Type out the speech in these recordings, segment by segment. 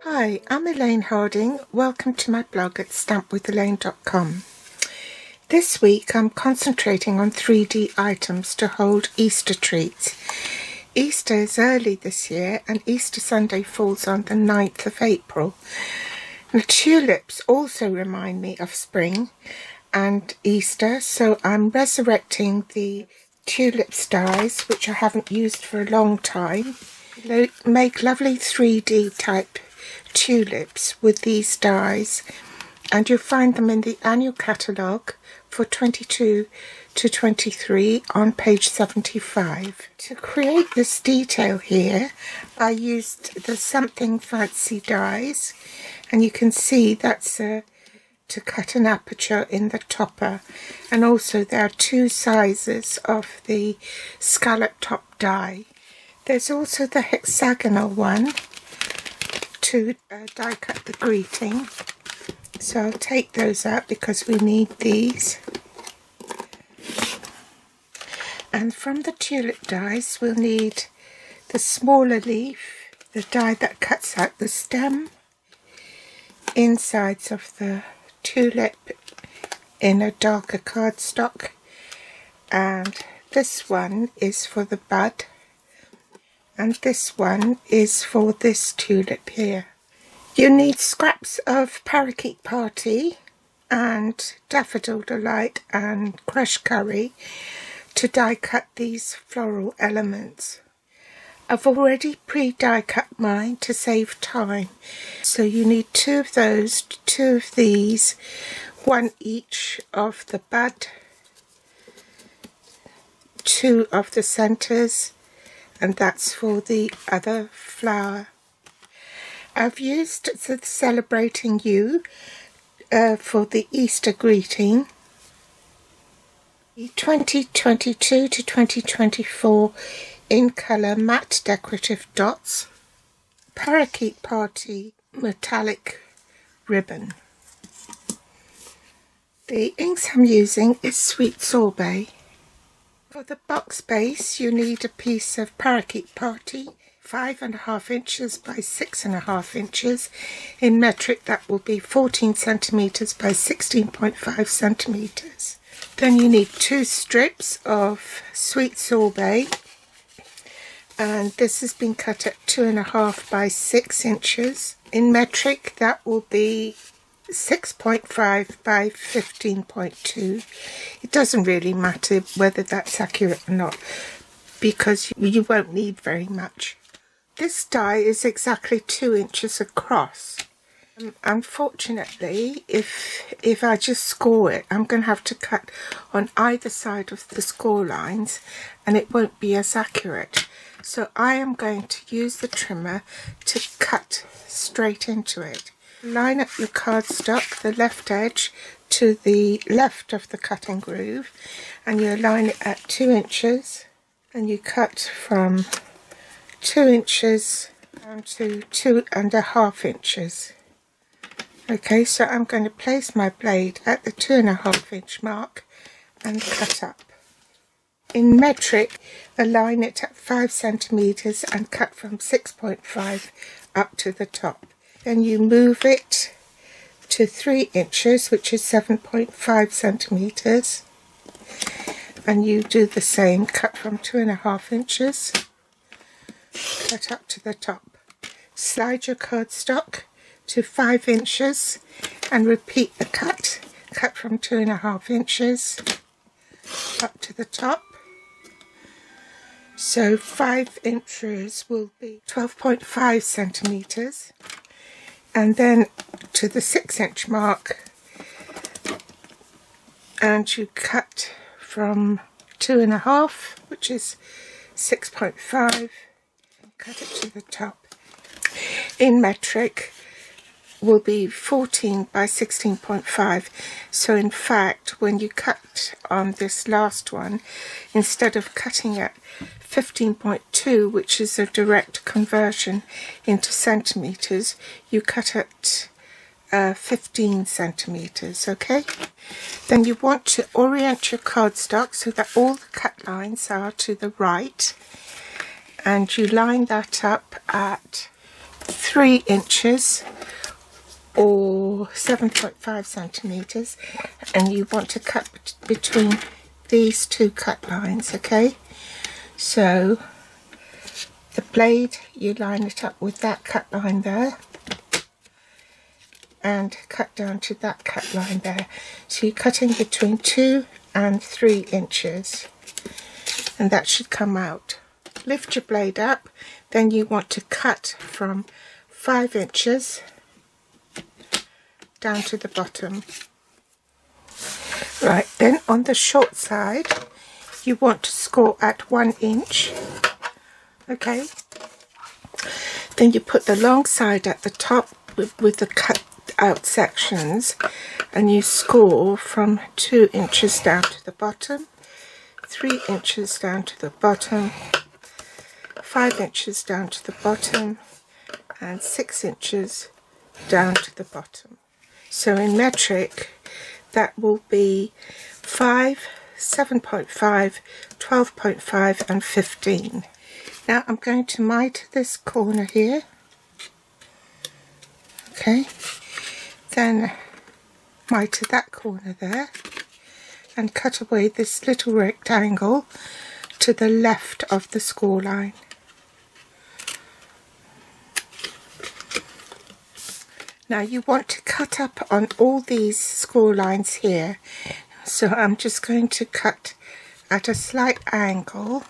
Hi, I'm Elaine Harding. Welcome to my blog at stampwithelaine.com. This week I'm concentrating on 3D items to hold Easter treats. Easter is early this year and Easter Sunday falls on the 9th of April. The tulips also remind me of spring and Easter, so I'm resurrecting the tulip dies, which I haven't used for a long time. Make lovely 3D type tulips with these dies, and you'll find them in the annual catalogue for 22 to 23 on page 75. To create this detail here, I used the Something Fancy dies, and you can see that's to cut an aperture in the topper, and also there are two sizes of the scallop top die. There's also the hexagonal one to die cut the greeting, so I'll take those out because we need these. And from the tulip dies we'll need the smaller leaf, the die that cuts out the stem, insides of the tulip in a darker cardstock, and this one is for the bud, and this one is for this tulip here. You need scraps of Parakeet Party and Daffodil Delight and crushed curry to die cut these floral elements. I've already pre-die cut mine to save time, so you need two of those, two of these, one each of the bud, two of the centres, and that's for the other flower. I've used the Celebrating You for the Easter greeting. The 2022 to 2024 in colour matte decorative dots, Parakeet Party metallic ribbon. The inks I'm using is Sweet Sorbet. For the box base you need a piece of Parakeet Party, 5.5 inches by 6.5 inches. In metric that will be 14 centimetres by 16.5 centimetres. Then you need two strips of Sweet Sorbet, and this has been cut at 2.5 by 6 inches. In metric that will be 6.5 by 15.2. It doesn't really matter whether that's accurate or not, because you won't need very much. This die is exactly 2 inches across. Unfortunately, if I just score it, I'm going to have to cut on either side of the score lines and it won't be as accurate. So I am going to use the trimmer to cut straight into it. Line up your cardstock, the left edge to the left of the cutting groove, and you align it at 2 inches, and you cut from 2 inches down to 2.5 inches. Okay, so I'm going to place my blade at the 2.5 inch mark and cut up. In metric, align it at 5 centimetres and cut from 6.5 up to the top. Then you move it to 3 inches, which is 7.5 centimetres, and you do the same, cut from 2.5 inches, cut up to the top. Slide your cardstock to 5 inches and repeat the cut from 2.5 inches up to the top. So 5 inches will be 12.5 centimetres, and then to the 6 inch mark, and you cut from 2.5, which is 6.5, and cut it to the top. In metric will be 14 by 16.5. So in fact, when you cut on this last one, instead of cutting at 15.2, which is a direct conversion into centimetres, you cut at 15 centimetres, okay? Then you want to orient your cardstock so that all the cut lines are to the right, and you line that up at 3 inches or 7.5 centimeters, and you want to cut between these two cut lines. Okay, so the blade, you line it up with that cut line there and cut down to that cut line there. So you're cutting between 2 and 3 inches, and that should come out. Lift your blade up, then you want to cut from 5 inches down to the bottom. Right, then on the short side you want to score at 1 inch. Okay, then you put the long side at the top with the cut out sections, and you score from 2 inches down to the bottom, 3 inches down to the bottom, 5 inches down to the bottom, and 6 inches down to the bottom. So in metric that will be 5, 7.5, 12.5 and 15. Now I'm going to mite this corner here. Okay, then mite that corner there and cut away this little rectangle to the left of the score line. Now you want to cut up on all these score lines here, so I'm just going to cut at a slight angle,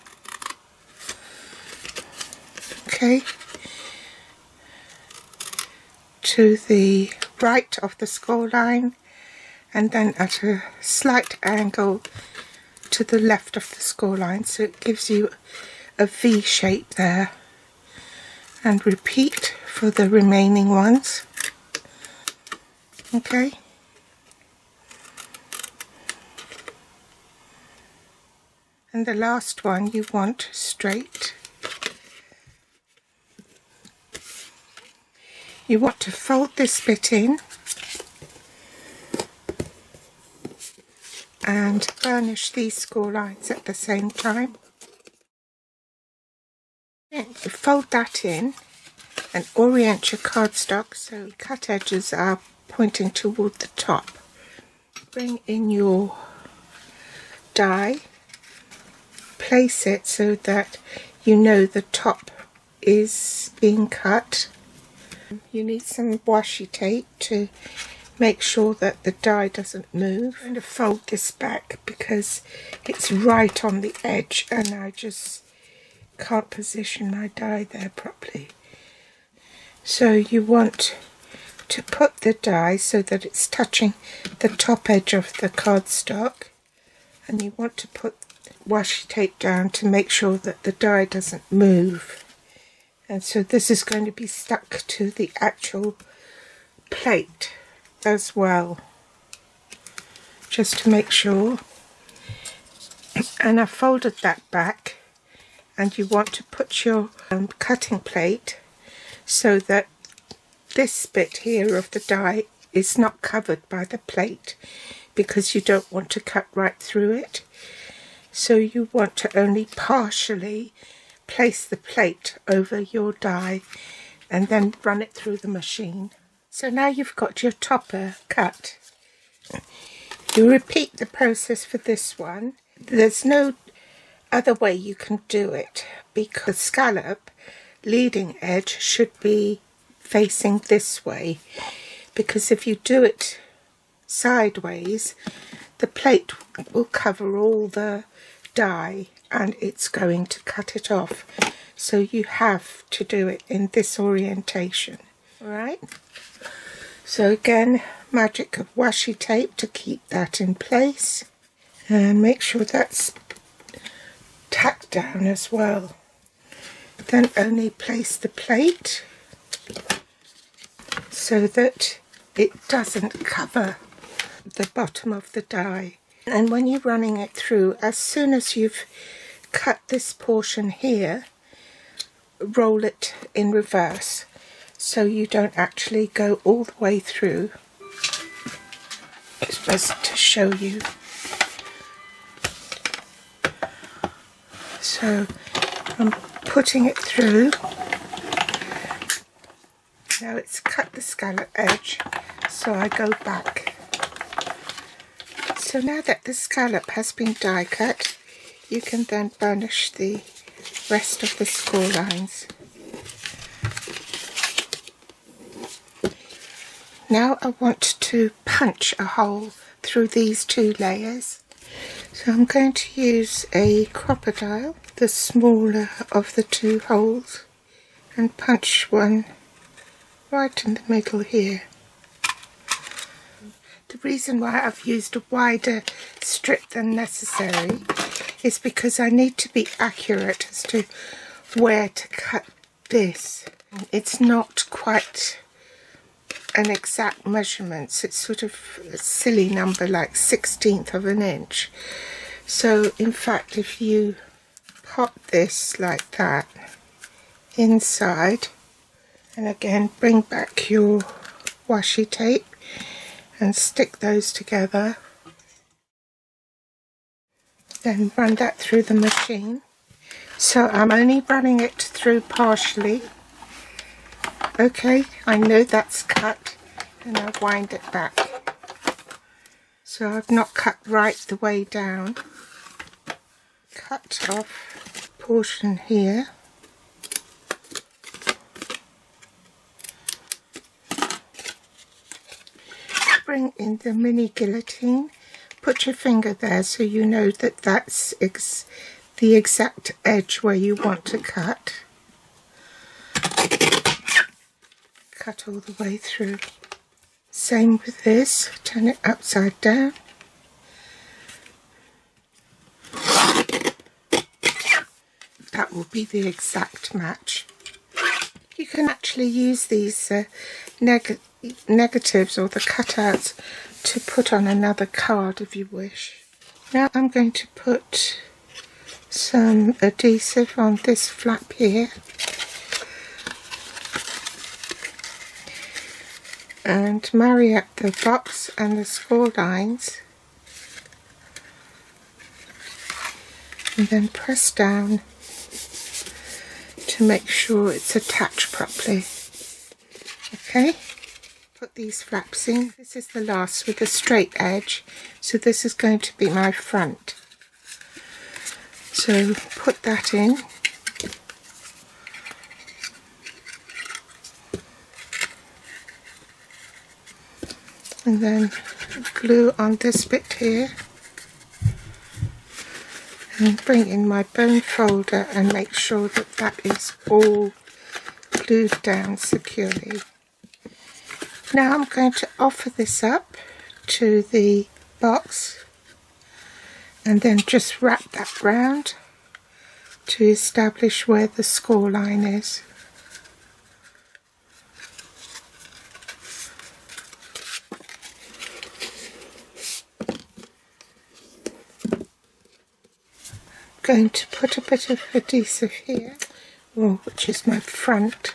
okay, to the right of the score line, and then at a slight angle to the left of the score line, so it gives you a V shape there. And repeat for the remaining ones. Okay, and the last one you want straight. You want to fold this bit in and burnish these score lines at the same time. Then fold that in and orient your cardstock so cut edges are pointing toward the top. Bring in your die, place it so that you know the top is being cut. You need some washi tape to make sure that the die doesn't move. I'm going to fold this back because it's right on the edge and I just can't position my die there properly. So you want to put the die so that it's touching the top edge of the cardstock, and you want to put washi tape down to make sure that the die doesn't move. And so this is going to be stuck to the actual plate as well, just to make sure. And I've folded that back, and you want to put your cutting plate so that this bit here of the die is not covered by the plate, because you don't want to cut right through it. So you want to only partially place the plate over your die and then run it through the machine. So now you've got your topper cut. You repeat the process for this one. There's no other way you can do it, because the scallop leading edge should be facing this way, because if you do it sideways the plate will cover all the die and it's going to cut it off. So you have to do it in this orientation. Alright, so again, magic of washi tape to keep that in place, and make sure that's tacked down as well. Then only place the plate so that it doesn't cover the bottom of the die. And when you're running it through, as soon as you've cut this portion here, roll it in reverse so you don't actually go all the way through. It's best to show you. So I'm putting it through Now it's cut the scallop edge, so I go back. So now that the scallop has been die cut, you can then burnish the rest of the score lines. Now I want to punch a hole through these 2 layers. So I'm going to use a crocodile, the smaller of the 2 holes, and punch one right in the middle here. The reason why I've used a wider strip than necessary is because I need to be accurate as to where to cut this. It's not quite an exact measurements, it's sort of a silly number like 1/16 of an inch. So in fact, if you pop this like that inside, and again bring back your washi tape and stick those together, then run that through the machine. So I'm only running it through partially. Okay, I know that's cut, and I wind it back. So I've not cut right the way down. Cut off a portion here. Bring in the mini guillotine. Put your finger there so you know that that's the exact edge where you want to cut. Cut all the way through. Same with this, turn it upside down. That will be the exact match. You can actually use these negatives or the cutouts to put on another card if you wish. Now I'm going to put some adhesive on this flap here. And marry up the box and the score lines, and then press down to make sure it's attached properly. Okay, put these flaps in. This is the last with a straight edge, so this is going to be my front. So put that in. And then glue on this bit here, and bring in my bone folder and make sure that that is all glued down securely. Now I'm going to offer this up to the box and then just wrap that round to establish where the score line is. Going to put a bit of adhesive here, which is my front.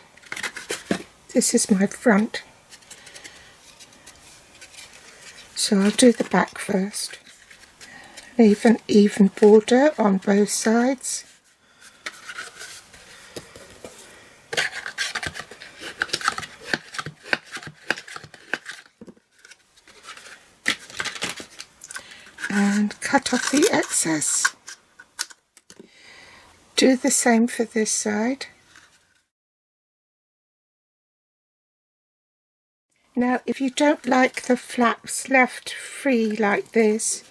This is my front. So I'll do the back first. Leave an even border on both sides. And cut off the excess. Do the same for this side. Now if you don't like the flaps left free like this,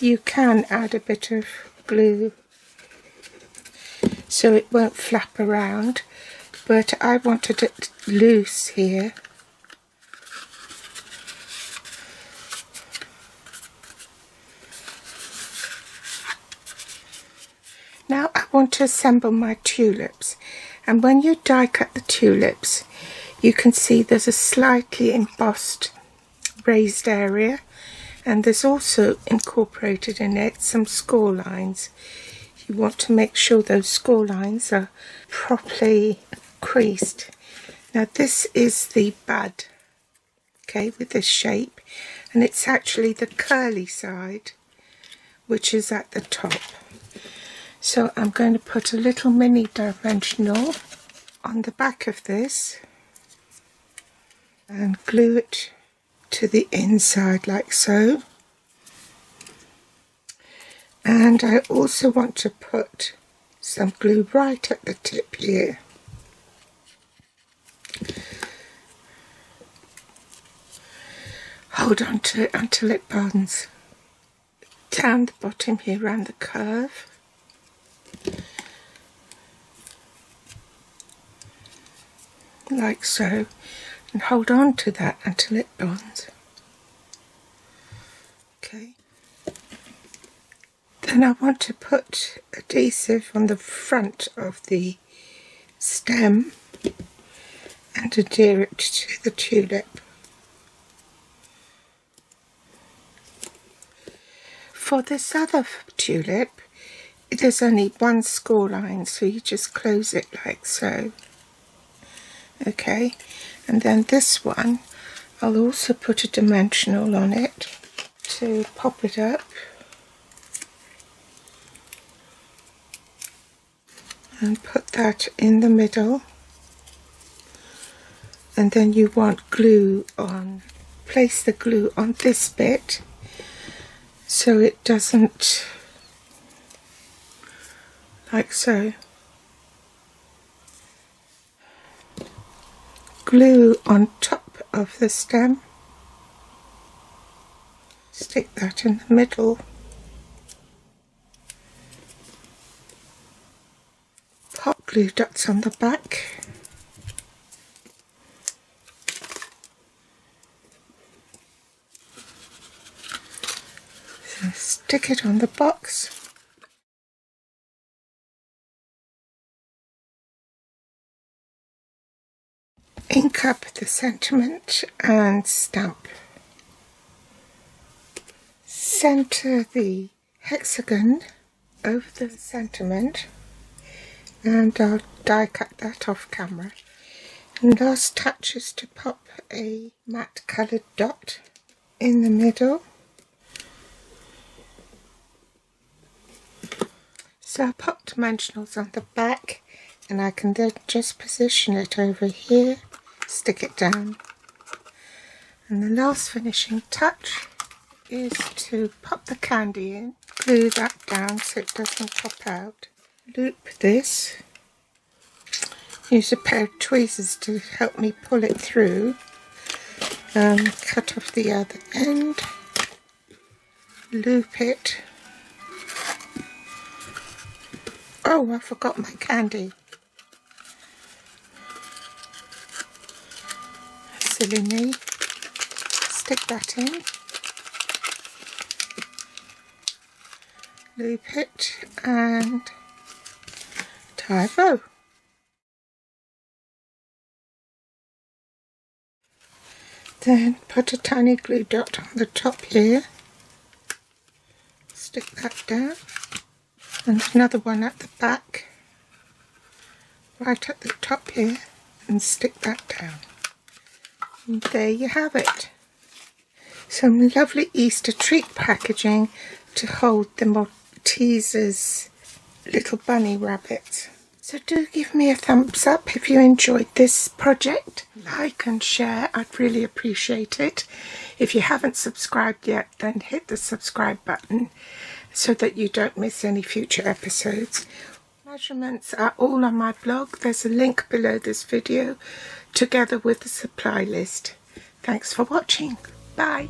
you can add a bit of glue so it won't flap around, but I wanted it loose here. Now I want to assemble my tulips, and when you die cut the tulips you can see there's a slightly embossed raised area, and there's also incorporated in it some score lines. You want to make sure those score lines are properly creased. Now this is the bud, okay, with this shape, and it's actually the curly side which is at the top. So I'm going to put a little mini dimensional on the back of this, and glue it to the inside like so. And I also want to put some glue right at the tip here. Hold on to it until it bonds. Down the bottom here around the curve. Like so. And hold on to that until it bonds. Okay. Then I want to put adhesive on the front of the stem and adhere it to the tulip. For this other tulip, there's only one score line, so you just close it like so. Okay, and then this one, I'll also put a dimensional on it to pop it up. And put that in the middle. And then you want glue on, place the glue on this bit so it doesn't, like so. Glue on top of the stem. Stick that in the middle. Pop glue dots on the back. So stick it on the box. Ink up the sentiment and stamp. Centre the hexagon over the sentiment, and I'll die cut that off camera. And last touch is to pop a matte coloured dot in the middle. So I pop dimensionals on the back, and I can then just position it over here, stick it down. And the last finishing touch is to pop the candy in, glue that down so it doesn't pop out. Loop this, use a pair of tweezers to help me pull it through, cut off the other end, loop it. Oh, I forgot my candy. Silly me. Stick that in. Loop it and tie a bow. Then put a tiny glue dot on the top here. Stick that down. And another one at the back, right at the top here, and stick that down. And there you have it. Some lovely Easter treat packaging to hold the Malteser's little bunny rabbit. So do give me a thumbs up if you enjoyed this project. Like and share, I'd really appreciate it. If you haven't subscribed yet, then hit the subscribe button so that you don't miss any future episodes. Measurements are all on my blog. There's a link below this video together with the supply list. Thanks for watching. Bye.